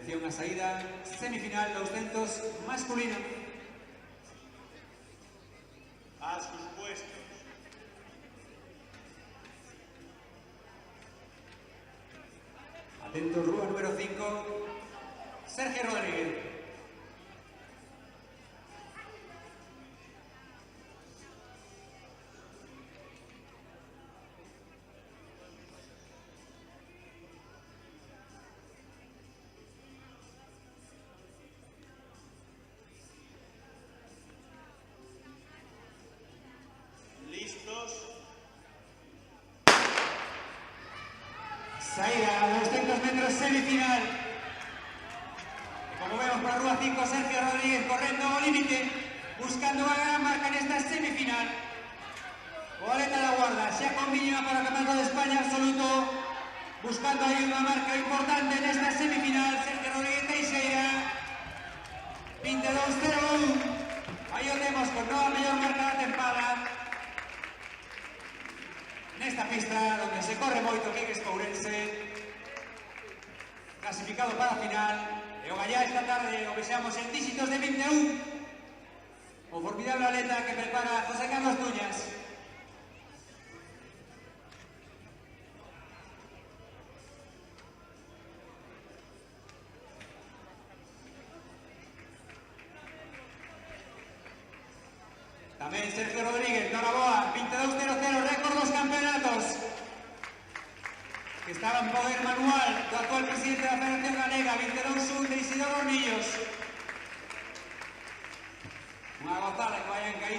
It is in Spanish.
Atención a saída semifinal 200 masculino. A sus puestos. Atento, rúa número 5, Sergio Rodríguez. Saída a 200 metros semifinal. Como vemos por la rúa 5, Sergio Rodríguez corriendo al límite, buscando una gran marca en esta semifinal. Boleta de la guarda, Xaco mínima para el Campeonato de España absoluto, buscando ahí una marca importante en esta semifinal. Sergio Rodríguez Teixeira, 22-01. Ahí lo tenemos con nova mellor marca da tempada. Nesta pista donde se corre moito que é Ourense, clasificado para a final, e o gallá esta tarde o vexamos en dígitos de 21, o formidable atleta que prepara José Carlos Tuñas. Tamén Sergio Rodríguez, Noraboa, 22-00, récord dos campeonatos. Que estaba en poder manual do actual presidente da Federación Galega, 22-1 de Isidoro Hornillos. Unha gozada que vayan caído.